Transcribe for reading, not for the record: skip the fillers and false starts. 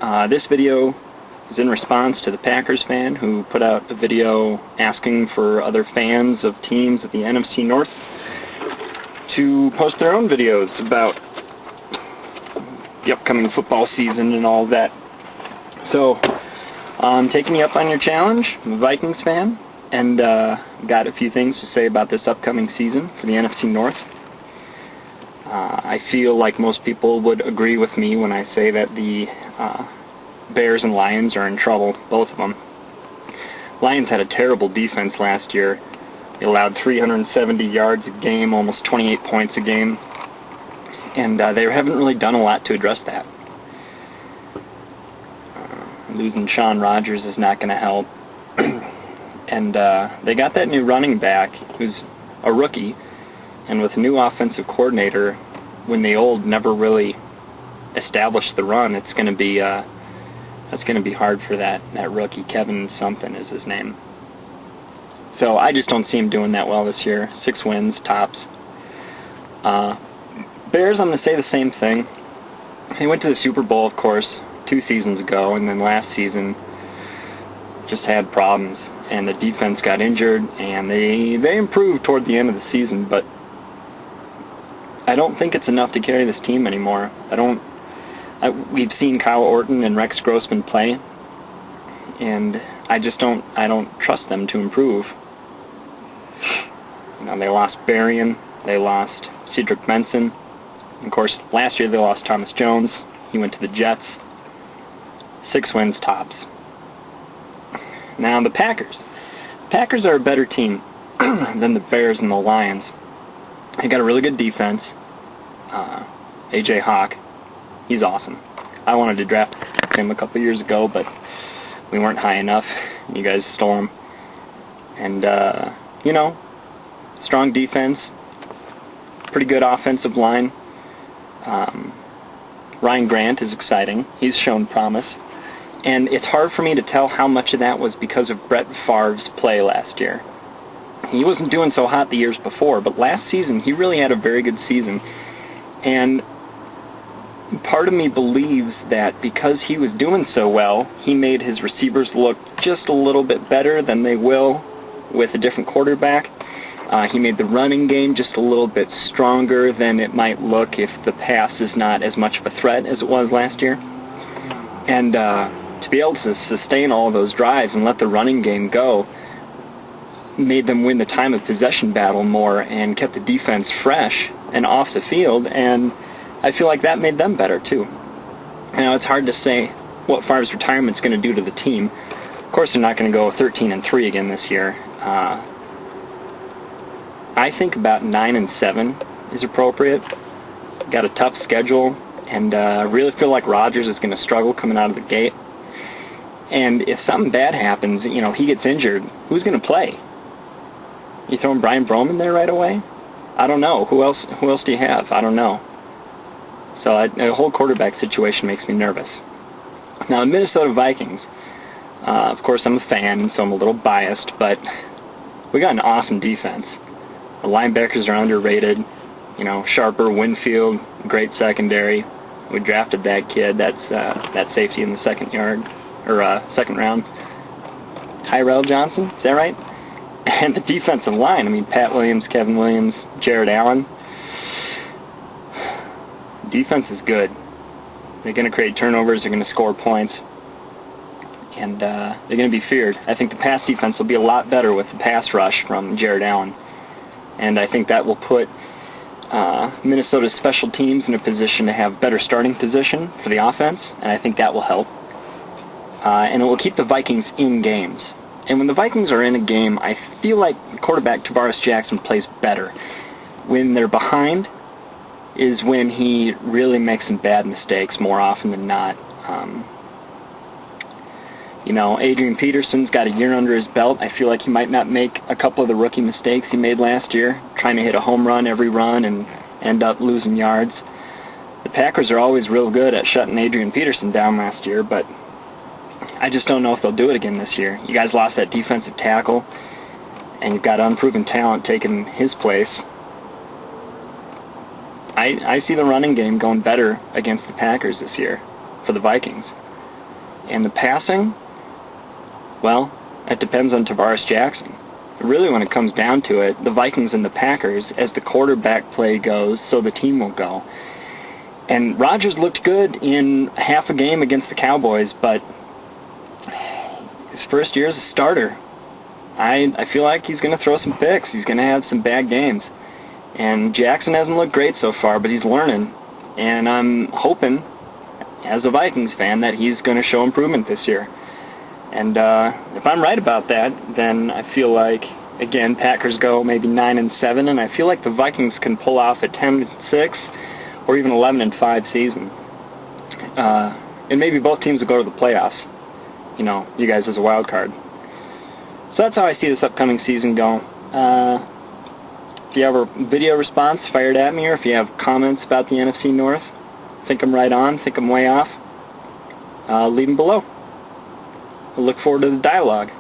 This video is in response to the Packers fan who put out a video asking for other fans of teams at the NFC North to post their own videos about the upcoming football season and all of that. So, I'm taking you up on your challenge. I'm a Vikings fan, and got a few things to say about this upcoming season for the NFC North. I feel like most people would agree with me when I say that the Bears and Lions are in trouble, both of them. Lions had a terrible defense last year. They allowed 370 yards a game, almost 28 points a game, and they haven't really done a lot to address that. Losing Sean Rodgers is not going to help. And they got that new running back who's a rookie, and with a new offensive coordinator, when the old never really established the run, it's going to be hard for that rookie. Kevin something is his name. So I just don't see him doing that well this year. 6 wins tops. Bears, I'm going to say the same thing. They went to the Super Bowl, of course, 2 seasons ago, and then last season just had problems, and the defense got injured, and they improved toward the end of the season, but I don't think it's enough to carry this team anymore. We've seen Kyle Orton and Rex Grossman play, and I don't trust them to improve. You know, they lost Berrien, they lost Cedric Benson. Of course, last year they lost Thomas Jones. He went to the Jets. 6 wins tops. Now the Packers. Packers are a better team than the Bears and the Lions. They got a really good defense. A.J. Hawk, he's awesome. I wanted to draft him a couple years ago, but we weren't high enough. You guys stole him. And, you know, strong defense, pretty good offensive line. Ryan Grant is exciting. He's shown promise. And it's hard for me to tell how much of that was because of Brett Favre's play last year. He wasn't doing so hot the years before, but last season he really had a very good season. And part of me believes that because he was doing so well, he made his receivers look just a little bit better than they will with a different quarterback. He made the running game just a little bit stronger than it might look if the pass is not as much of a threat as it was last year. And to be able to sustain all those drives and let the running game go made them win the time of possession battle more and kept the defense fresh and off the field, and I feel like that made them better too. Now, it's hard to say what Favre's retirement's going to do to the team. Of course, they're not going to go 13-3 again this year. I think about 9-7 is appropriate. Got a tough schedule, and I really feel like Rodgers is going to struggle coming out of the gate. And if something bad happens, you know, he gets injured, who's going to play? You throwing Brian Broman there right away? I don't know. Who else do you have? I don't know. So the whole quarterback situation makes me nervous. Now, the Minnesota Vikings, of course I'm a fan, so I'm a little biased, but we got an awesome defense. The linebackers are underrated. You know, Sharper, Winfield, great secondary. We drafted that kid. That's that safety in the second round. Tyrell Johnson, is that right? And the defensive line, I mean, Pat Williams, Kevin Williams, Jared Allen. Defense is good. They're going to create turnovers, they're going to score points, and they're going to be feared. I think the pass defense will be a lot better with the pass rush from Jared Allen. And I think that will put Minnesota's special teams in a position to have better starting position for the offense, and I think that will help. And it will keep the Vikings in games. And when the Vikings are in a game, I feel like quarterback Tavares Jackson plays better. When they're behind is when he really makes some bad mistakes more often than not. You know, Adrian Peterson's got a year under his belt. I feel like he might not make a couple of the rookie mistakes he made last year, trying to hit a home run every run and end up losing yards. The Packers are always real good at shutting Adrian Peterson down last year, but I just don't know if they'll do it again this year. You guys lost that defensive tackle, and you've got unproven talent taking his place. I see the running game going better against the Packers this year for the Vikings. And the passing, well, it depends on Tavares Jackson. Really, when it comes down to it, the Vikings and the Packers, as the quarterback play goes, so the team will go. And Rodgers looked good in half a game against the Cowboys, but his first year as a starter, I feel like he's going to throw some picks. He's going to have some bad games. And Jackson hasn't looked great so far, but he's learning. And I'm hoping, as a Vikings fan, that he's going to show improvement this year. And if I'm right about that, then I feel like, again, Packers go maybe 9-7, and I feel like the Vikings can pull off a 10-6 or even 11-5 season. And maybe both teams will go to the playoffs. You know, you guys as a wild card. So that's how I see this upcoming season go. If you have a video response, fire it at me, or if you have comments about the NFC North, think I'm right on, think I'm way off, leave them below. I look forward to the dialogue.